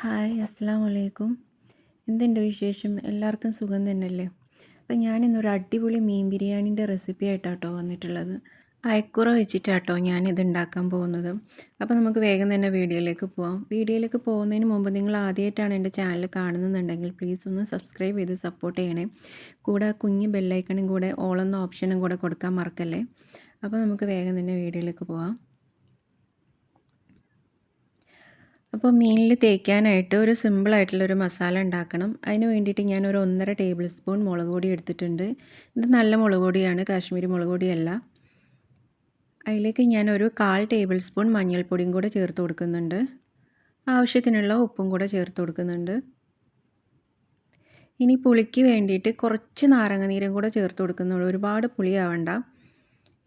Hi അസ്സലാമു അലൈക്കും. എന്തുണ്ട് വിശേഷം? എല്ലാവർക്കും സുഖം തന്നെയല്ലേ? അപ്പം ഞാനിന്നൊരു അടിപൊളി മീൻ ബിരിയാണീൻ്റെ റെസിപ്പി ആയിട്ടാട്ടോ വന്നിട്ടുള്ളത്. അയക്കുറ വെച്ചിട്ടാട്ടോ ഞാനിത് ഉണ്ടാക്കാൻ പോകുന്നത്. അപ്പോൾ നമുക്ക് വേഗം തന്നെ വീഡിയോയിലേക്ക് പോവാം. വീഡിയോയിലേക്ക് പോകുന്നതിന് മുമ്പ് നിങ്ങൾ ആദ്യമായിട്ടാണ് എൻ്റെ ചാനൽ കാണുന്നുണ്ടെങ്കിൽ പ്ലീസ് ഒന്ന് സബ്സ്ക്രൈബ് ചെയ്ത് സപ്പോർട്ട് ചെയ്യണേ. കൂടെ കുഞ്ഞ് ബെല്ലൈക്കണും കൂടെ ഓൾ എന്ന ഓപ്ഷനും കൂടെ കൊടുക്കാൻ മറക്കല്ലേ. അപ്പോൾ നമുക്ക് വേഗം തന്നെ വീഡിയോയിലേക്ക് പോവാം. അപ്പോൾ മീനിൽ തേക്കാനായിട്ട് ഒരു സിമ്പിളായിട്ടുള്ളൊരു മസാല ഉണ്ടാക്കണം. അതിന് വേണ്ടിയിട്ട് ഞാനൊരു 1.5 ടേബിൾ സ്പൂൺ മുളക് പൊടി എടുത്തിട്ടുണ്ട്. ഇത് നല്ല മുളക് പൊടിയാണ്, കാശ്മീരി മുളക് പൊടിയല്ല. അതിലേക്ക് ഞാനൊരു 1/4 ടേബിൾ സ്പൂൺ മഞ്ഞൾപ്പൊടിയും കൂടെ ചേർത്ത് കൊടുക്കുന്നുണ്ട്. ആവശ്യത്തിനുള്ള ഉപ്പും കൂടെ ചേർത്ത് കൊടുക്കുന്നുണ്ട്. ഇനി പുളിക്ക് വേണ്ടിയിട്ട് കുറച്ച് നാരങ്ങ നീരും കൂടെ ചേർത്ത് കൊടുക്കുന്നുള്ളൂ. ഒരുപാട് പുളിയാവണ്ട.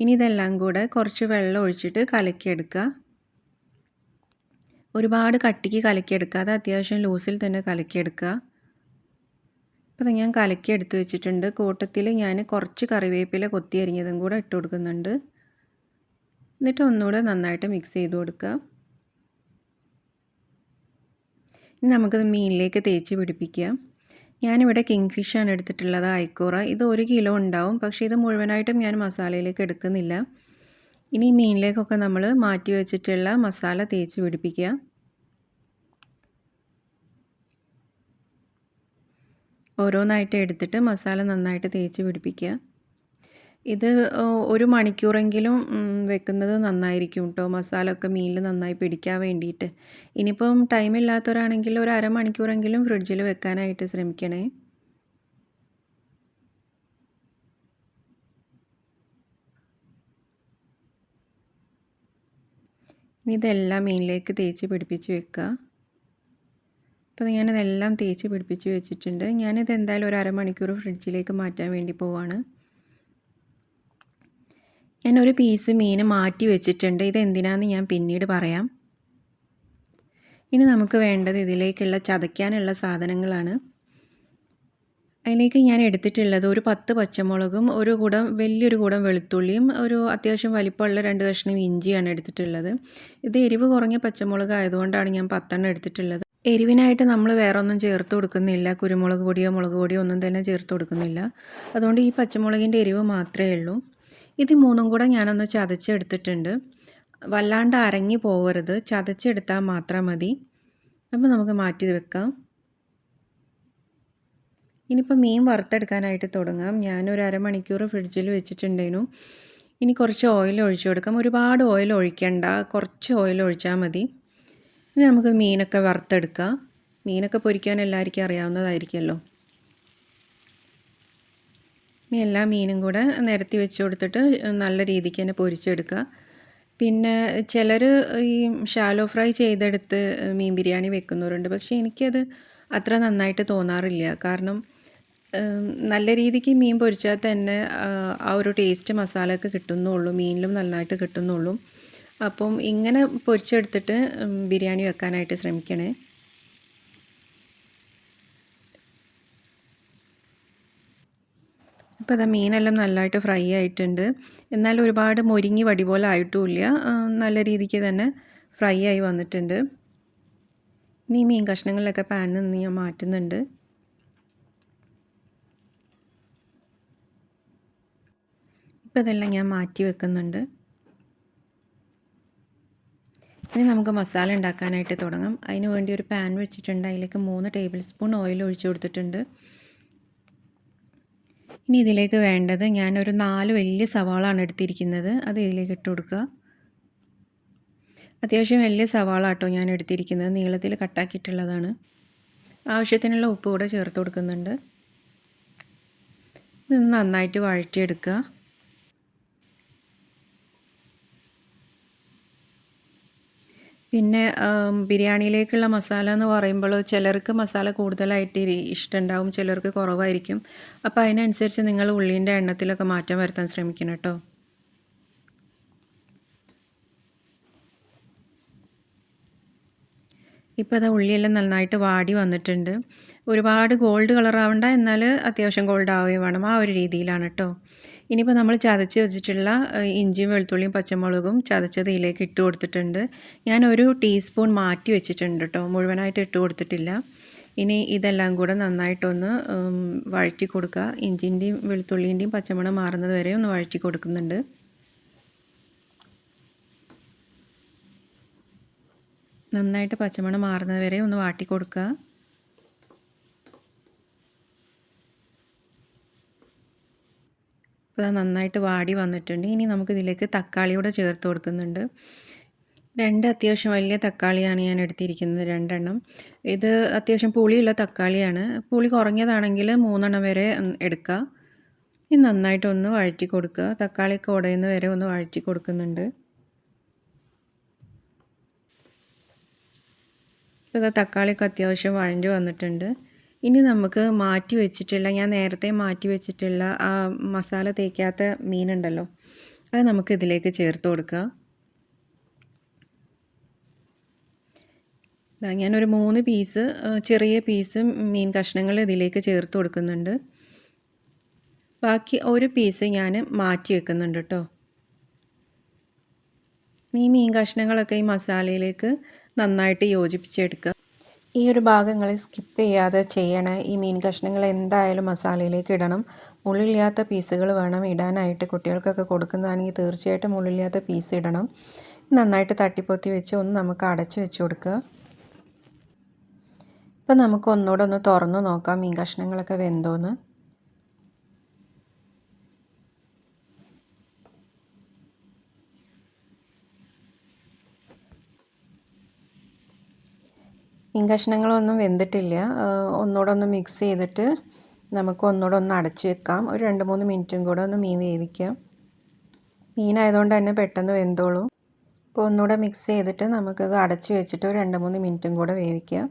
ഇനി ഇതെല്ലാം കൂടെ കുറച്ച് വെള്ളം ഒഴിച്ചിട്ട് കലക്കിയെടുക്കുക. ഒരുപാട് കട്ടിക്ക് കലക്കിയെടുക്കാതെ അത്യാവശ്യം ലൂസിൽ തന്നെ കലക്കിയെടുക്കുക. അപ്പോൾ ഞാൻ കലക്കി എടുത്ത് വെച്ചിട്ടുണ്ട്. കൂട്ടത്തിൽ ഞാൻ കുറച്ച് കറിവേപ്പില കൊത്തി അരിഞ്ഞതും കൂടെ ഇട്ട് കൊടുക്കുന്നുണ്ട്. എന്നിട്ട് ഒന്നുകൂടെ നന്നായിട്ട് മിക്സ് ചെയ്ത് കൊടുക്കുക. ഇനി നമുക്കത് മീനിലേക്ക് തേച്ച് പിടിപ്പിക്കുക. ഞാനിവിടെ കിങ് ഫിഷാണ് എടുത്തിട്ടുള്ളത്, അയക്കൂറ. ഇത് 1 കിലോ ഉണ്ടാവും, പക്ഷേ ഇത് മുഴുവനായിട്ടും ഞാൻ മസാലയിലേക്ക് എടുക്കുന്നില്ല. ഇനി മീനിലേക്കൊക്കെ നമ്മൾ മാറ്റി വെച്ചിട്ടുള്ള മസാല തേച്ച് പിടിപ്പിക്കുക. ഓരോന്നായിട്ട് എടുത്തിട്ട് മസാല നന്നായിട്ട് തേച്ച് പിടിപ്പിക്കുക. ഇത് 1 മണിക്കൂറെങ്കിലും വെക്കുന്നത് നന്നായിരിക്കും കേട്ടോ, മസാല ഒക്കെ മീനിൽ നന്നായി പിടിക്കാൻ വേണ്ടിയിട്ട്. ഇനിയിപ്പം ടൈമില്ലാത്തവരാണെങ്കിൽ ഒരു അരമണിക്കൂറെങ്കിലും ഫ്രിഡ്ജിൽ വെക്കാനായിട്ട് ശ്രമിക്കണേ. ഇനി ഇതെല്ലാം മീനിലേക്ക് തേച്ച് പിടിപ്പിച്ച് വെക്കുക. അപ്പോൾ ഞാനിതെല്ലാം തേച്ച് പിടിപ്പിച്ച് വെച്ചിട്ടുണ്ട്. ഞാനിത് എന്തായാലും ഒരു അരമണിക്കൂർ ഫ്രിഡ്ജിലേക്ക് മാറ്റാൻ വേണ്ടി പോവാണ്. ഞാനൊരു പീസ് മീൻ മാറ്റി വെച്ചിട്ടുണ്ട്. ഇതെന്തിനാണെന്ന് ഞാൻ പിന്നീട് പറയാം. ഇനി നമുക്ക് വേണ്ടത് ഇതിലേക്കുള്ള ചതയ്ക്കാനുള്ള സാധനങ്ങളാണ്. അതിലേക്ക് ഞാൻ എടുത്തിട്ടുള്ളത് ഒരു 10 പച്ചമുളകും വലിയൊരു കൂടം വെളുത്തുള്ളിയും ഒരു അത്യാവശ്യം വലിപ്പമുള്ള 2 കഷ്ണം ഇഞ്ചിയാണ് എടുത്തിട്ടുള്ളത്. ഇത് എരിവ് കുറഞ്ഞ പച്ചമുളക് ആയതുകൊണ്ടാണ് ഞാൻ 10 എടുത്തിട്ടുള്ളത്. എരിവിനായിട്ട് നമ്മൾ വേറെ ഒന്നും ചേർത്ത് കൊടുക്കുന്നില്ല. കുരുമുളക് പൊടിയോ മുളക് പൊടിയോ ഒന്നും തന്നെ ചേർത്ത് കൊടുക്കുന്നില്ല. അതുകൊണ്ട് ഈ പച്ചമുളകിൻ്റെ എരിവ് മാത്രമേ ഉള്ളൂ. ഇത് 3ഉം കൂടെ ഞാനൊന്ന് ചതച്ചെടുത്തിട്ടുണ്ട്. വല്ലാണ്ട് അരങ്ങി പോകരുത്, ചതച്ചെടുത്താൽ മാത്രം മതി. അപ്പോൾ നമുക്ക് മാറ്റി വെക്കാം. ഇനിയിപ്പോൾ മീൻ വറുത്തെടുക്കാനായിട്ട് തുടങ്ങാം. ഞാനൊരു അരമണിക്കൂർ ഫ്രിഡ്ജിൽ വെച്ചിട്ടുണ്ടായിരുന്നു. ഇനി കുറച്ച് ഓയിൽ ഒഴിച്ചു കൊടുക്കാം. ഒരുപാട് ഓയിൽ ഒഴിക്കണ്ട, കുറച്ച് ഓയിൽ ഒഴിച്ചാൽ മതി. ഇനി നമുക്ക് മീനൊക്കെ വറുത്തെടുക്കാം. മീനൊക്കെ പൊരിക്കാൻ എല്ലാവർക്കും അറിയാവുന്നതായിരിക്കുമല്ലോ. ഇനി എല്ലാ മീനും കൂടെ നിരത്തി വെച്ച് കൊടുത്തിട്ട് നല്ല രീതിക്ക് തന്നെ പൊരിച്ചെടുക്കുക. പിന്നെ ചിലർ ഈ ഷാലോ ഫ്രൈ ചെയ്തെടുത്ത് മീൻ ബിരിയാണി വെക്കുന്നവരുണ്ട്. പക്ഷേ എനിക്കത് അത്ര നന്നായിട്ട് തോന്നാറില്ല. കാരണം നല്ല രീതിക്ക് മീൻ പൊരിച്ചാൽ തന്നെ ആ ഒരു ടേസ്റ്റ് മസാലയൊക്കെ കിട്ടുന്നുള്ളൂ, മീനിലും നന്നായിട്ട് കിട്ടുന്നുള്ളൂ. അപ്പം ഇങ്ങനെ പൊരിച്ചെടുത്തിട്ട് ബിരിയാണി വെക്കാനായിട്ട് ശ്രമിക്കണേ. അപ്പോൾ അതാ മീനെല്ലാം നല്ലതായിട്ട് ഫ്രൈ ആയിട്ടുണ്ട്. എന്നാൽ ഒരുപാട് മൊരിങ്ങി വടി പോലെ ആയിട്ടുമില്ല, നല്ല രീതിക്ക് തന്നെ ഫ്രൈ ആയി വന്നിട്ടുണ്ട്. ഇനി മീൻ കഷ്ണങ്ങളിലൊക്കെ പാനിൽ നിന്ന് ഞാൻ മാറ്റുന്നുണ്ട്. ഇപ്പോൾ ഇതെല്ലാം ഞാൻ മാറ്റി വെക്കുന്നുണ്ട്. ഇനി നമുക്ക് മസാല ഉണ്ടാക്കാനായിട്ട് തുടങ്ങാം. അതിന് വേണ്ടി ഒരു പാൻ വെച്ചിട്ടുണ്ട്. അതിലേക്ക് 3 ടേബിൾ സ്പൂൺ ഓയിൽ ഒഴിച്ചു കൊടുത്തിട്ടുണ്ട്. ഇനി ഇതിലേക്ക് വേണ്ടത് ഞാനൊരു 4 വലിയ സവാളാണ് എടുത്തിരിക്കുന്നത്. അത് ഇതിലേക്ക് ഇട്ട് കൊടുക്കുക. അത്യാവശ്യം വലിയ സവാള കേട്ടോ ഞാൻ എടുത്തിരിക്കുന്നത്, നീളത്തിൽ കട്ടാക്കിയിട്ടുള്ളതാണ്. ആവശ്യത്തിനുള്ള ഉപ്പ് കൂടെ ചേർത്ത് കൊടുക്കുന്നുണ്ട്. ഇത് നന്നായിട്ട് വഴറ്റിയെടുക്കുക. പിന്നെ ബിരിയാണിയിലേക്കുള്ള മസാല എന്ന് പറയുമ്പോൾ ചിലർക്ക് മസാല കൂടുതലായിട്ട് ഇഷ്ടമുണ്ടാവും, ചിലർക്ക് കുറവായിരിക്കും. അപ്പോൾ അതിനനുസരിച്ച് നിങ്ങൾ ഉള്ളീൻ്റെ എണ്ണത്തിലൊക്കെ മാറ്റം വരുത്താൻ ശ്രമിക്കണം കേട്ടോ. ഇപ്പോൾ അത് ഉള്ളിയെല്ലാം നന്നായിട്ട് വാടി വന്നിട്ടുണ്ട്. ഒരുപാട് ഗോൾഡ് കളർ ആവണ്ട, എന്നാൽ അത്യാവശ്യം ഗോൾഡ് ആവുകയും വേണം, ആ ഒരു രീതിയിലാണ് കേട്ടോ. ഇനിയിപ്പോൾ നമ്മൾ ചതച്ച് വെച്ചിട്ടുള്ള ഇഞ്ചിയും വെളുത്തുള്ളിയും പച്ചമുളകും ചതച്ചത് ഇതിലേക്ക് ഇട്ട് കൊടുത്തിട്ടുണ്ട്. ഞാൻ ഒരു ടീസ്പൂൺ മാറ്റി വെച്ചിട്ടുണ്ട് കേട്ടോ, മുഴുവനായിട്ട് ഇട്ട് കൊടുത്തിട്ടില്ല. ഇനി ഇതെല്ലാം കൂടെ നന്നായിട്ടൊന്ന് വഴറ്റി കൊടുക്കുക. ഇഞ്ചിൻ്റെയും വെളുത്തുള്ളിൻ്റെയും പച്ചമണം മാറുന്നത് വരെ ഒന്ന് വഴറ്റി കൊടുക്കുന്നുണ്ട്. നന്നായിട്ട് പച്ചമണം മാറുന്നത് വരെ ഒന്ന് വാട്ടി കൊടുക്കുക. ഇപ്പോൾ അത് നന്നായിട്ട് വാടി വന്നിട്ടുണ്ട്. ഇനി നമുക്കിതിലേക്ക് തക്കാളി കൂടെ ചേർത്ത് കൊടുക്കുന്നുണ്ട്. 2 അത്യാവശ്യം വലിയ തക്കാളിയാണ് ഞാൻ എടുത്തിരിക്കുന്നത്, 2 എണ്ണം. ഇത് അത്യാവശ്യം പുളിയുള്ള തക്കാളിയാണ്. പുളി കുറഞ്ഞതാണെങ്കിൽ 3 എണ്ണം വരെ എടുക്കുക. ഇനി നന്നായിട്ടൊന്ന് വഴറ്റി കൊടുക്കുക. തക്കാളിയൊക്കെ ഉടയുന്ന വരെ ഒന്ന് വഴറ്റി കൊടുക്കുന്നുണ്ട്. ഇപ്പോൾ തക്കാളിയൊക്കെ അത്യാവശ്യം വഴഞ്ഞു വന്നിട്ടുണ്ട്. ഇനി നമുക്ക് മാറ്റി വെച്ചിട്ടുള്ള, ഞാൻ നേരത്തെ മാറ്റി വെച്ചിട്ടുള്ള ആ മസാല തേക്കാത്ത മീനുണ്ടല്ലോ, അത് നമുക്ക് ഇതിലേക്ക് ചേർത്ത് കൊടുക്കുക. ഞാനൊരു 3 പീസ് ചെറിയ പീസ് മീൻ കഷ്ണങ്ങൾ ഇതിലേക്ക് ചേർത്ത് കൊടുക്കുന്നുണ്ട്. ബാക്കി ഒരു പീസ് ഞാൻ മാറ്റി വെക്കുന്നുണ്ട് കേട്ടോ. ഈ മീൻ കഷ്ണങ്ങളൊക്കെ ഈ മസാലയിലേക്ക് നന്നായിട്ട് യോജിപ്പിച്ചെടുക്കുക. ഈ ഒരു ഭാഗങ്ങൾ സ്കിപ്പ് ചെയ്യാതെ ചെയ്യണേ. ഈ മീൻ കഷ്ണങ്ങൾ എന്തായാലും മസാലയിലേക്ക് ഇടണം. മുള്ളില്ലാത്ത പീസുകൾ വേണം ഇടാനായിട്ട്. കുട്ടികൾക്കൊക്കെ കൊടുക്കുന്നതാണെങ്കിൽ തീർച്ചയായിട്ടും മുള്ളില്ലാത്ത പീസ് ഇടണം. നന്നായിട്ട് തട്ടിപ്പൊത്തി വെച്ച് ഒന്ന് നമുക്ക് അടച്ച് വെച്ച് കൊടുക്കുക. ഇപ്പം നമുക്ക് ഒന്നുകൂടെ ഒന്ന് തുറന്ന് നോക്കാം മീൻ കഷ്ണങ്ങളൊക്കെ വെന്തോന്ന്. മീൻ കഷ്ണങ്ങളൊന്നും വെന്തിട്ടില്ല. ഒന്നുകൂടെ ഒന്ന് മിക്സ് ചെയ്തിട്ട് നമുക്ക് ഒന്നുകൂടെ ഒന്ന് അടച്ച് വെക്കാം. ഒരു 2-3 മിനിറ്റും കൂടെ ഒന്ന് മീൻ വേവിക്കാം. മീനായതുകൊണ്ട് തന്നെ പെട്ടെന്ന് വെന്തോളും. അപ്പോൾ ഒന്നുകൂടെ മിക്സ് ചെയ്തിട്ട് നമുക്കത് അടച്ച് വെച്ചിട്ട് ഒരു 2-3 മിനിറ്റും കൂടെ വേവിക്കാം.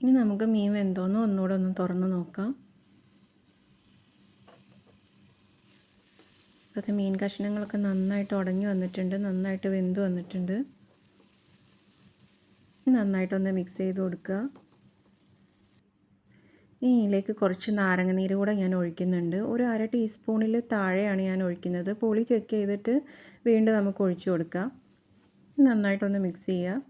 ഇനി നമുക്ക് മീൻ വെന്തോന്ന് ഒന്നുകൂടെ ഒന്ന് തുറന്ന് നോക്കാം. അത് മീൻ കഷ്ണങ്ങളൊക്കെ നന്നായിട്ട് ഉടഞ്ഞു വന്നിട്ടുണ്ട്, നന്നായിട്ട് വെന്ത് വന്നിട്ടുണ്ട്. നന്നായിട്ടൊന്ന് മിക്സ് ചെയ്ത് കൊടുക്കുക. ഇതിലേക്ക് കുറച്ച് നാരങ്ങ നീര് കൂടെ ഞാൻ ഒഴിക്കുന്നുണ്ട്. ഒരു 1/2 ടീസ്പൂണിൽ താഴെയാണ് ഞാൻ ഒഴിക്കുന്നത്. പുളി ചെക്ക് ചെയ്തിട്ട് വീണ്ടും നമുക്ക് ഒഴിച്ചു കൊടുക്കാം. നന്നായിട്ടൊന്ന് മിക്സ് ചെയ്യുക.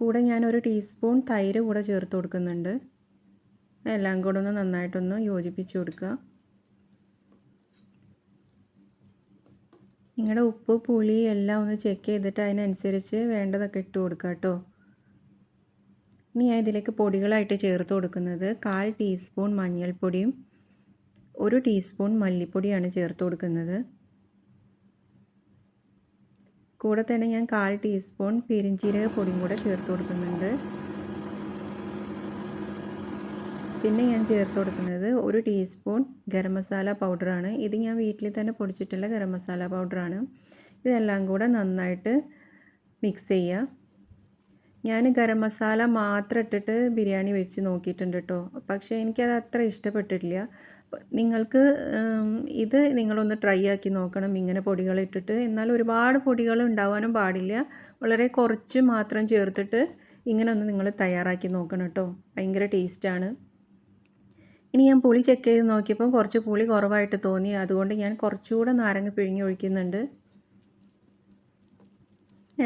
കൂടെ ഞാൻ 1 ടീസ്പൂൺ തൈര് കൂടെ ചേർത്ത് കൊടുക്കുന്നുണ്ട്. എല്ലാം കൂടെ ഒന്ന് നന്നായിട്ടൊന്ന് യോജിപ്പിച്ച് കൊടുക്കുക. നിങ്ങളുടെ ഉപ്പ് പുളി എല്ലാം ഒന്ന് ചെക്ക് ചെയ്തിട്ട് അതിനനുസരിച്ച് വേണ്ടതൊക്കെ ഇട്ട് കൊടുക്കുക കേട്ടോ. ഇനി ഞാൻ ഇതിലേക്ക് പൊടികളായിട്ട് ചേർത്ത് കൊടുക്കുന്നത് 1/4 ടീസ്പൂൺ മഞ്ഞൾപ്പൊടിയും 1 ടീസ്പൂൺ മല്ലിപ്പൊടിയാണ് ചേർത്ത് കൊടുക്കുന്നത്. കൂടെ തന്നെ ഞാൻ 1/4 ടീസ്പൂൺ പെരിഞ്ജീരക പൊടിയും കൂടെ ചേർത്ത് കൊടുക്കുന്നുണ്ട്. പിന്നെ ഞാൻ ചേർത്ത് കൊടുക്കുന്നത് 1 ടീസ്പൂൺ ഗരം മസാല പൗഡറാണ്. ഇത് ഞാൻ വീട്ടിൽ തന്നെ പൊടിച്ചിട്ടുള്ള ഗരം മസാല പൗഡറാണ്. ഇതെല്ലാം കൂടെ നന്നായിട്ട് മിക്സ് ചെയ്യുക. ഞാൻ ഗരം മസാല മാത്രം ഇട്ടിട്ട് ബിരിയാണി വെച്ച് നോക്കിയിട്ടുണ്ട് കേട്ടോ, പക്ഷേ എനിക്കത് അത്ര ഇഷ്ടപ്പെട്ടിട്ടില്ല. നിങ്ങൾക്ക് ഇത് നിങ്ങളൊന്ന് ട്രൈ ആക്കി നോക്കണം ഇങ്ങനെ പൊടികൾ ഇട്ടിട്ട്. എന്നാൽ ഒരുപാട് പൊടികൾ ഉണ്ടാവാനും പാടില്ല. വളരെ കുറച്ച് മാത്രം ചേർത്തിട്ട് ഇങ്ങനെ ഒന്ന് നിങ്ങൾ തയ്യാറാക്കി നോക്കണം കേട്ടോ. ഭയങ്കര ടേസ്റ്റാണ്. ഇനി ഞാൻ പുളി ചെക്ക് ചെയ്ത് നോക്കിയപ്പോൾ കുറച്ച് പുളി കുറവായിട്ട് തോന്നി. അതുകൊണ്ട് ഞാൻ കുറച്ചുകൂടെ നാരങ്ങ പിഴിഞ്ഞ് ഒഴിക്കുന്നുണ്ട്.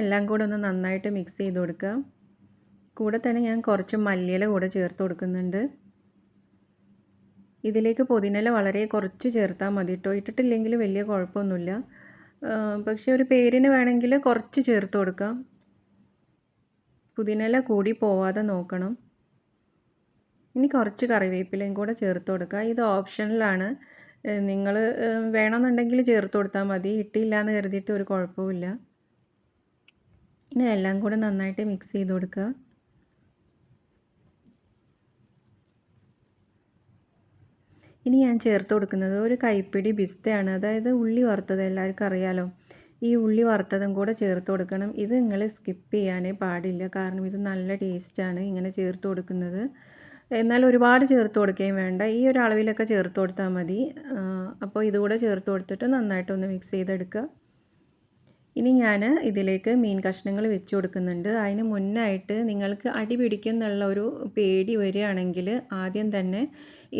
എല്ലാം കൂടെ ഒന്ന് നന്നായിട്ട് മിക്സ് ചെയ്ത് കൊടുക്കുക. കൂടെ തന്നെ ഞാൻ കുറച്ച് മല്ലിയില കൂടെ ചേർത്ത് കൊടുക്കുന്നുണ്ട്. ഇതിലേക്ക് പുതിനയില വളരെ കുറച്ച് ചേർത്താൽ മതി കേട്ടോ. ഇട്ടിട്ടില്ലെങ്കിൽ വലിയ കുഴപ്പമൊന്നുമില്ല. പക്ഷേ ഒരു പേരിന് വേണമെങ്കിൽ കുറച്ച് ചേർത്ത് കൊടുക്കാം. പുതിനയില കൂടി പോവാതെ നോക്കണം. ഇനി കുറച്ച് കറിവേപ്പിലയും കൂടെ ചേർത്ത് കൊടുക്കുക. ഇത് ഓപ്ഷണലാണ്. നിങ്ങൾ വേണമെന്നുണ്ടെങ്കിൽ ചേർത്ത് കൊടുത്താൽ മതി. ഇട്ടില്ല എന്ന് കരുതിയിട്ട് ഒരു കുഴപ്പമില്ല. ഇനി എല്ലാം കൂടെ നന്നായിട്ട് മിക്സ് ചെയ്ത് കൊടുക്കുക. ഇനി ഞാൻ ചേർത്ത് കൊടുക്കുന്നത് ഒരു കൈപ്പിടി പിസ്തയാണ്. അതായത് ഉള്ളി വറുത്തത്, എല്ലാവർക്കും അറിയാലോ. ഈ ഉള്ളി വറുത്തതും കൂടെ ചേർത്ത് കൊടുക്കണം. ഇത് നിങ്ങൾ സ്കിപ്പ് ചെയ്യാനേ പാടില്ല, കാരണം ഇത് നല്ല ടേസ്റ്റാണ് ഇങ്ങനെ ചേർത്ത് കൊടുക്കുന്നത്. എന്നാൽ ഒരുപാട് ചേർത്ത് കൊടുക്കുകയും വേണ്ട, ഈ ഒരു അളവിലൊക്കെ ചേർത്ത് കൊടുത്താൽ മതി. അപ്പോൾ ഇതുകൂടെ ചേർത്ത് കൊടുത്തിട്ട് നന്നായിട്ടൊന്ന് മിക്സ് ചെയ്തെടുക്കുക. ഇനി ഞാൻ ഇതിലേക്ക് മീൻ കഷ്ണങ്ങൾ വെച്ച് കൊടുക്കുന്നുണ്ട്. അതിന് മുന്നായിട്ട് നിങ്ങൾക്ക് അടി പിടിക്കുമെന്നുള്ള ഒരു പേടി വരികയാണെങ്കിൽ ആദ്യം തന്നെ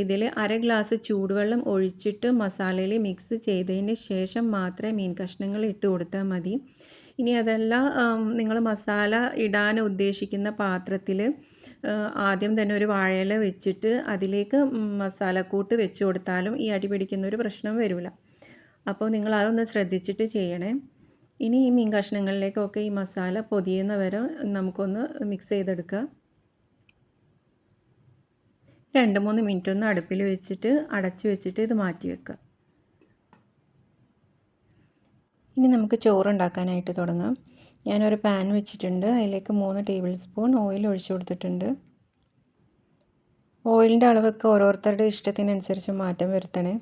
ഇതിൽ അര ഗ്ലാസ് ചൂടുവെള്ളം ഒഴിച്ചിട്ട് മസാലയിൽ മിക്സ് ചെയ്തതിന് ശേഷം മാത്രമേ മീൻ കഷ്ണങ്ങൾ ഇട്ട് കൊടുത്താൽ മതി. ഇനി അതല്ല, നിങ്ങൾ മസാല ഇടാൻ ഉദ്ദേശിക്കുന്ന പാത്രത്തിൽ ആദ്യം തന്നെ ഒരു വാഴയില വെച്ചിട്ട് അതിലേക്ക് മസാലക്കൂട്ട് വെച്ച് കൊടുത്താലും ഈ അടി പിടിക്കുന്ന ഒരു പ്രശ്നം വരില്ല. അപ്പോൾ നിങ്ങൾ അതൊന്ന് ശ്രദ്ധിച്ചിട്ട് ചെയ്യണേ. ഇനി ഈ മീൻ കഷ്ണങ്ങളിലേക്കൊക്കെ ഈ മസാല പൊതിയുന്ന വരെ നമുക്കൊന്ന് മിക്സ് ചെയ്തെടുക്കുക. 2-3 മിനിറ്റ് ഒന്ന് അടുപ്പിൽ വെച്ചിട്ട് അടച്ചു വെച്ചിട്ട് ഇത് മാറ്റി വെക്കുക. ഇനി നമുക്ക് ചോറുണ്ടാക്കാനായിട്ട് തുടങ്ങാം. ഞാനൊരു പാൻ വെച്ചിട്ടുണ്ട്. അതിലേക്ക് 3 ടേബിൾ സ്പൂൺ ഓയിൽ ഒഴിച്ചു കൊടുത്തിട്ടുണ്ട്. ഓയിലിൻ്റെ അളവൊക്കെ ഓരോരുത്തരുടെ ഇഷ്ടത്തിനനുസരിച്ച് മാറ്റം വരുത്തണേ.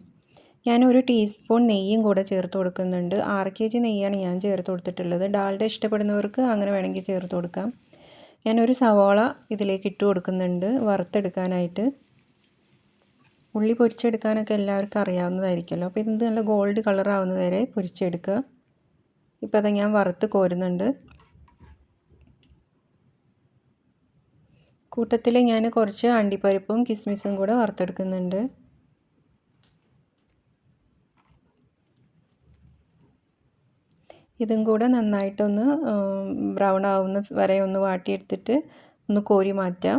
ഞാനൊരു ടീസ്പൂൺ നെയ്യും കൂടെ ചേർത്ത് കൊടുക്കുന്നുണ്ട്. 6 kg നെയ്യാണ് ഞാൻ ചേർത്ത് കൊടുത്തിട്ടുള്ളത്. ഡാൽഡ ഇഷ്ടപ്പെടുന്നവർക്ക് അങ്ങനെ വേണമെങ്കിൽ ചേർത്ത് കൊടുക്കാം. ഞാനൊരു സവാള ഇതിലേക്ക് ഇട്ട് കൊടുക്കുന്നുണ്ട് വറുത്തെടുക്കാനായിട്ട്. ഉള്ളി പൊരിച്ചെടുക്കാനൊക്കെ എല്ലാവർക്കും അറിയാവുന്നതായിരിക്കുമല്ലോ. അപ്പോൾ ഇത് നല്ല ഗോൾഡ് കളർ ആവുന്നത് വരെ പൊരിച്ചെടുക്കുക. ഇപ്പോൾ അത് ഞാൻ വറുത്ത് കോരുന്നുണ്ട്. കൂട്ടത്തിൽ ഞാൻ കുറച്ച് അണ്ടിപ്പരിപ്പും കിസ്മിസും കൂടെ വറുത്തെടുക്കുന്നുണ്ട്. ഇതും കൂടെ നന്നായിട്ടൊന്ന് ബ്രൗൺ ആവുന്ന വരെ ഒന്ന് വാട്ടിയെടുത്തിട്ട് ഒന്ന് കോരി മാറ്റാം.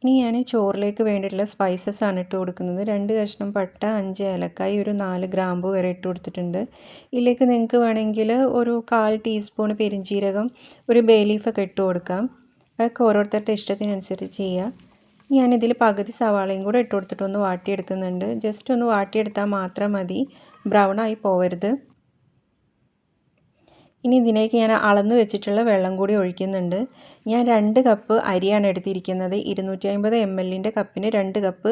ഇനി ഞാൻ ചോറിലേക്ക് വേണ്ടിയിട്ടുള്ള സ്പൈസസ് ആണ് ഇട്ട് കൊടുക്കുന്നത്. 2 കഷ്ണം പട്ട, 5 ഏലക്കായ്, ഒരു 4 ഗ്രാമ്പു വരെ ഇട്ട് കൊടുത്തിട്ടുണ്ട്. ഇതിലേക്ക് നിങ്ങൾക്ക് വേണമെങ്കിൽ ഒരു 1/4 ടീസ്പൂൺ പെരിഞ്ജീരകം, ഒരു ബേ ലീഫൊക്കെ ഇട്ട് കൊടുക്കാം. അതൊക്കെ ഓരോരുത്തരുടെ ഇഷ്ടത്തിനനുസരിച്ച് ചെയ്യുക. ഞാനിതിൽ പകുതി സവാളയും കൂടെ ഇട്ട് കൊടുത്തിട്ടൊന്ന് വാട്ടിയെടുക്കുന്നുണ്ട്. ജസ്റ്റ് ഒന്ന് വാട്ടിയെടുത്താൽ മാത്രം മതി, ബ്രൗൺ ആയി പോവരുത്. ഇനി ഇതിലേക്ക് ഞാൻ അളന്ന് വെച്ചിട്ടുള്ള വെള്ളം കൂടി ഒഴിക്കുന്നുണ്ട്. ഞാൻ 2 കപ്പ് അരിയാണ് എടുത്തിരിക്കുന്നത്. 250 ml കപ്പിന് 2 കപ്പ്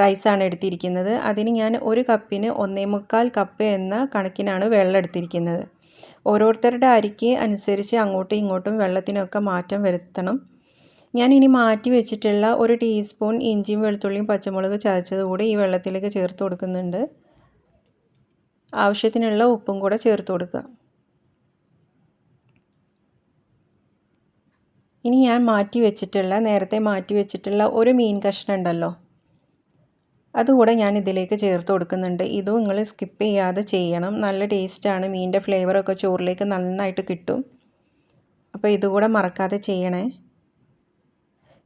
റൈസാണ് എടുത്തിരിക്കുന്നത്. അതിന് ഞാൻ 1 കപ്പിന് 1.25 കപ്പ് എന്ന കണക്കിനാണ് വെള്ളം എടുത്തിരിക്കുന്നത്. ഓരോരുത്തരുടെ അരിക്ക് അനുസരിച്ച് അങ്ങോട്ടും ഇങ്ങോട്ടും വെള്ളത്തിനൊക്കെ മാറ്റം വരുത്തണം. ഞാനിനി മാറ്റി വെച്ചിട്ടുള്ള 1 ടീസ്പൂൺ ഇഞ്ചിയും വെളുത്തുള്ളിയും പച്ചമുളക് ചതച്ചത് കൂടി ഈ വെള്ളത്തിലേക്ക് ചേർത്ത് കൊടുക്കുന്നുണ്ട്. ആവശ്യത്തിനുള്ള ഉപ്പും കൂടെ ചേർത്ത് കൊടുക്കുക. ഇനി ഞാൻ നേരത്തെ മാറ്റി വെച്ചിട്ടുള്ള ഒരു മീൻ കഷ്ണം ഉണ്ടല്ലോ, അതുകൂടെ ഞാൻ ഇതിലേക്ക് ചേർത്ത് കൊടുക്കുന്നുണ്ട്. ഇതും നിങ്ങൾ സ്കിപ്പ് ചെയ്യാതെ ചെയ്യണം. നല്ല ടേസ്റ്റാണ്. മീനിൻ്റെ ഫ്ലേവറൊക്കെ ചോറിലേക്ക് നന്നായിട്ട് കിട്ടും. അപ്പോൾ ഇതുകൂടെ മറക്കാതെ ചെയ്യണേ.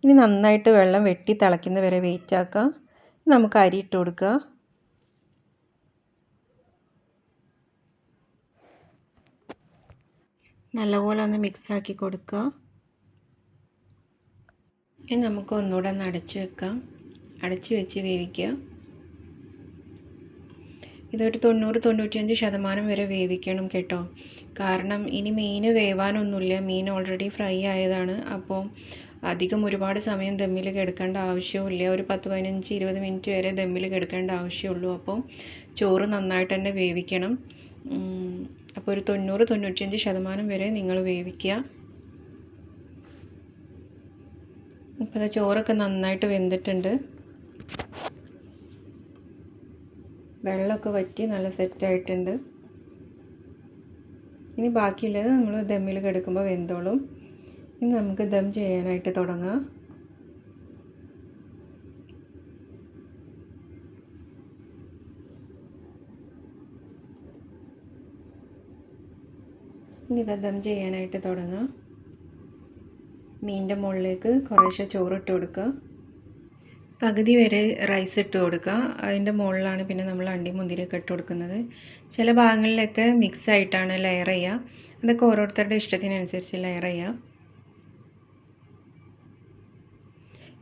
ഇനി നന്നായിട്ട് വെള്ളം വെട്ടി തിളയ്ക്കുന്ന വരെ വെയിറ്റ് ആക്കുക. നമുക്ക് അരി ഇട്ട് കൊടുക്കുക. നല്ലപോലെ ഒന്ന് മിക്സാക്കി കൊടുക്കുക. ഇനി നമുക്ക് ഒന്നുകൂടെ ഒന്ന് അടച്ച് വെക്കാം. അടച്ച് വെച്ച് വേവിക്കുക. ഇതൊരു 90-95% വരെ വേവിക്കണം കേട്ടോ. കാരണം ഇനി മീൻ വേവാനൊന്നുമില്ല. മീൻ ഓൾറെഡി ഫ്രൈ ആയതാണ്. അപ്പോൾ അധികം ഒരുപാട് സമയം ദമ്മിൽ കിടക്കേണ്ട ആവശ്യമില്ല. ഒരു 10-15-20 മിനിറ്റ് വരെ ദമ്മിൽ കിടക്കേണ്ട ആവശ്യമുള്ളൂ. അപ്പോൾ ചോറ് നന്നായിട്ട് തന്നെ വേവിക്കണം. അപ്പോൾ ഒരു 90-95% വരെ നിങ്ങൾ വേവിക്കുക. ഇപ്പോൾ ചോറൊക്കെ നന്നായിട്ട് വെന്തിട്ടുണ്ട്. വെള്ളമൊക്കെ വറ്റി നല്ല സെറ്റായിട്ടുണ്ട്. ഇനി ബാക്കിയുള്ളത് നമ്മൾ ദമ്മിൽ കിടക്കുമ്പോൾ വെന്തോളും. ഇനി നമുക്ക് ദം ചെയ്യാനായിട്ട് തുടങ്ങാം. ഇനി ദം ചെയ്യാനായിട്ട് തുടങ്ങാം. മീനിൻ്റെ മുകളിലേക്ക് കുറേശ്ശെ ചോറിട്ട് കൊടുക്കുക. പകുതി വരെ റൈസ് ഇട്ട് കൊടുക്കുക. അതിൻ്റെ മുകളിലാണ് പിന്നെ നമ്മൾ അണ്ടി മുന്തിരിയൊക്കെ ഇട്ട് കൊടുക്കുന്നത്. ചില ഭാഗങ്ങളിലൊക്കെ മിക്സ് ആയിട്ടാണ് ലെയർ ചെയ്യുക. അതൊക്കെ ഓരോരുത്തരുടെ ഇഷ്ടത്തിനനുസരിച്ച് ലെയർ ചെയ്യുക.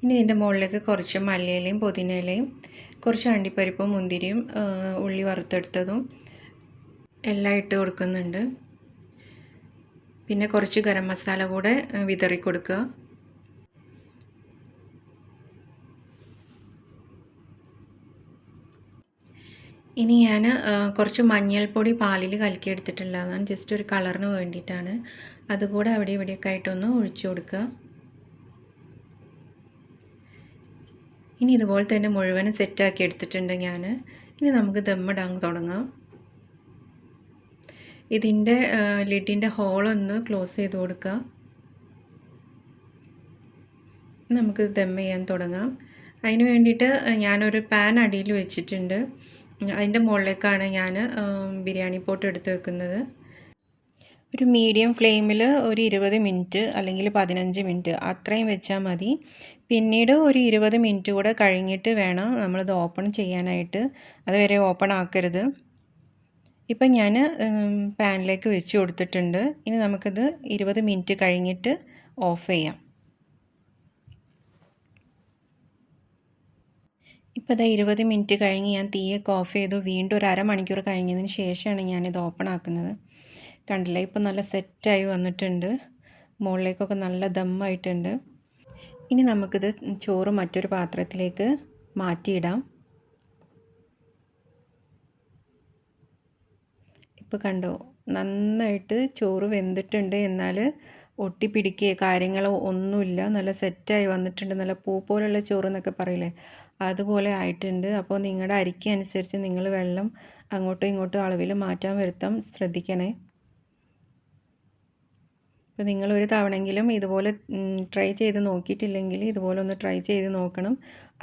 ഇനി ഇതിൻ്റെ മുകളിലേക്ക് കുറച്ച് മല്ലിയിലയും പുതിനയിലയും കുറച്ച് അണ്ടിപ്പരിപ്പും മുന്തിരിയും ഉള്ളി വറുത്തെടുത്തതും എല്ലാം ഇട്ട് കൊടുക്കുന്നുണ്ട്. പിന്നെ കുറച്ച് ഗരം മസാല കൂടെ വിതറി കൊടുക്കുക. ഇനി ഞാൻ കുറച്ച് മഞ്ഞൾപ്പൊടി പാലിൽ കലക്കി എടുത്തിട്ടുള്ളതാണ്. ജസ്റ്റ് ഒരു കളറിന് വേണ്ടിയിട്ടാണ്. അതുകൂടെ അവിടെ ഇവിടെയൊക്കെ ആയിട്ടൊന്ന് ഒഴിച്ചു കൊടുക്കുക. ഇനി ഇതുപോലെ തന്നെ മുഴുവനും സെറ്റാക്കി എടുത്തിട്ടുണ്ട് ഞാൻ. ഇനി നമുക്ക് ദമ്മിടാൻ തുടങ്ങാം. ഇതിൻ്റെ ലിഡിൻ്റെ ഹോളൊന്ന് ക്ലോസ് ചെയ്ത് കൊടുക്കുക. നമുക്ക് ദം ചെയ്യാൻ തുടങ്ങാം. അതിന് വേണ്ടിയിട്ട് ഞാനൊരു പാൻ അടിയിൽ വെച്ചിട്ടുണ്ട്. അതിൻ്റെ മുകളിലേക്കാണ് ഞാൻ ബിരിയാണി പോട്ട് എടുത്ത് വെക്കുന്നത്. ഒരു മീഡിയം ഫ്ലെയിമിൽ ഒരു 20 മിനിറ്റ് അല്ലെങ്കിൽ 15 മിനിറ്റ് അത്രയും വെച്ചാൽ മതി. പിന്നീട് ഒരു 20 മിനിറ്റ് കൂടെ കഴിഞ്ഞിട്ട് വേണം നമ്മളിത് ഓപ്പൺ ചെയ്യാനായിട്ട്. അതുവരെ ഓപ്പൺ ആക്കരുത്. ഇപ്പം ഞാൻ പാനിലേക്ക് വെച്ച് കൊടുത്തിട്ടുണ്ട്. ഇനി നമുക്കിത് 20 മിനിറ്റ് കഴിഞ്ഞിട്ട് ഓഫ് ചെയ്യാം. ഇപ്പോൾ ഇതാ 20 മിനിറ്റ് കഴിഞ്ഞ് ഞാൻ തീയൊക്കെ ഓഫ് ചെയ്തു. വീണ്ടും ഒരു അരമണിക്കൂർ കഴിഞ്ഞതിന് ശേഷമാണ് ഞാനിത് ഓപ്പൺ ആക്കുന്നത്. കണ്ടില്ലേ, ഇപ്പോൾ നല്ല സെറ്റായി വന്നിട്ടുണ്ട്. മുകളിലേക്കൊക്കെ നല്ല ദമ്മായിട്ടുണ്ട്. ഇനി നമുക്കിത് ചോറ് മറ്റൊരു പാത്രത്തിലേക്ക് മാറ്റിയിടാം. ഇപ്പോൾ കണ്ടോ, നന്നായിട്ട് ചോറ് വെന്തിട്ടുണ്ട്. എന്നാൽ ഒട്ടിപ്പിടിക്കുകയോ കാര്യങ്ങളോ ഒന്നുമില്ല. നല്ല സെറ്റായി വന്നിട്ടുണ്ട്. നല്ല പൂ പോലുള്ള ചോറ് എന്നൊക്കെ പറയില്ലേ, അതുപോലെ ആയിട്ടുണ്ട്. അപ്പോൾ നിങ്ങളുടെ അരിക്ക് അനുസരിച്ച് നിങ്ങൾ വെള്ളം അങ്ങോട്ടും ഇങ്ങോട്ടും അളവിൽ മാറ്റാൻ വരുത്താൻ ശ്രദ്ധിക്കണേ. അപ്പോൾ നിങ്ങളൊരു തവണയെങ്കിലും ഇതുപോലെ ട്രൈ ചെയ്ത് നോക്കിയിട്ടില്ലെങ്കിൽ ഇതുപോലെ ഒന്ന് ട്രൈ ചെയ്ത് നോക്കണം.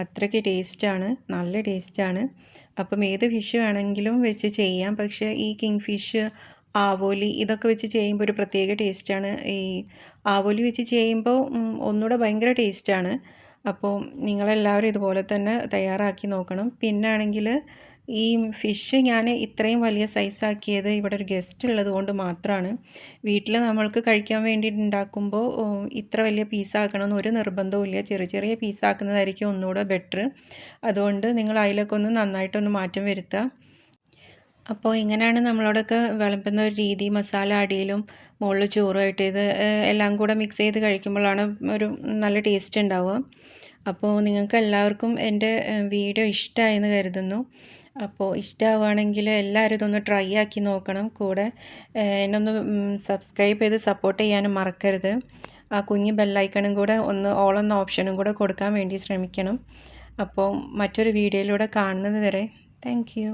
അത്രയ്ക്ക് ടേസ്റ്റാണ്, നല്ല ടേസ്റ്റാണ്. അപ്പം ഏത് ഫിഷ് വേണമെങ്കിലും വെച്ച് ചെയ്യാം. പക്ഷേ ഈ കിങ് ഫിഷ്, ആവോലി ഇതൊക്കെ വെച്ച് ചെയ്യുമ്പോൾ ഒരു പ്രത്യേക ടേസ്റ്റാണ്. ഈ ആവോലി വെച്ച് ചെയ്യുമ്പോൾ ഒന്നുകൂടെ ഭയങ്കര ടേസ്റ്റാണ്. അപ്പോൾ നിങ്ങളെല്ലാവരും ഇതുപോലെ തന്നെ തയ്യാറാക്കി നോക്കണം. പിന്നാണെങ്കിൽ ഈ ഫിഷ് ഞാൻ ഇത്രയും വലിയ സൈസാക്കിയത് ഇവിടെ ഒരു ഗസ്റ്റ് ഉള്ളത് കൊണ്ട് മാത്രമാണ്. വീട്ടിൽ നമ്മൾക്ക് കഴിക്കാൻ വേണ്ടി ഉണ്ടാക്കുമ്പോൾ ഇത്ര വലിയ പീസാക്കണമെന്ന് ഒരു നിർബന്ധവും ഇല്ല. ചെറിയ ചെറിയ പീസാക്കുന്നതായിരിക്കും ഒന്നുകൂടെ ബെറ്റർ. അതുകൊണ്ട് നിങ്ങൾ അതിലൊക്കെ ഒന്ന് നന്നായിട്ടൊന്ന് മാറ്റം വരുത്തുക. അപ്പോൾ ഇങ്ങനെയാണ് നമ്മളോടൊക്കെ വിളമ്പുന്ന ഒരു രീതി. മസാല അടിയിലും മുകളിൽ ചോറുമായിട്ട് ഇത് എല്ലാം കൂടെ മിക്സ് ചെയ്ത് കഴിക്കുമ്പോഴാണ് ഒരു നല്ല ടേസ്റ്റ് ഉണ്ടാവുക. അപ്പോൾ നിങ്ങൾക്ക് എല്ലാവർക്കും എൻ്റെ വീഡിയോ ഇഷ്ടമായെന്ന് കരുതുന്നു. അപ്പോൾ ഇഷ്ടമാവുകയാണെങ്കിൽ എല്ലാവരും ഇതൊന്ന് ട്രൈ ആക്കി നോക്കണം. കൂടെ എന്നെ ഒന്ന് സബ്സ്ക്രൈബ് ചെയ്ത് സപ്പോർട്ട് ചെയ്യാനും മറക്കരുത്. ആ കുഞ്ഞ് ബെല്ലൈക്കണും കൂടെ ഒന്ന് ഓൾ എന്ന ഓപ്ഷനും കൂടെ കൊടുക്കാൻ വേണ്ടി ശ്രമിക്കണം. അപ്പോൾ മറ്റൊരു വീഡിയോയിലൂടെ കാണുന്നത് വരെ താങ്ക് യു.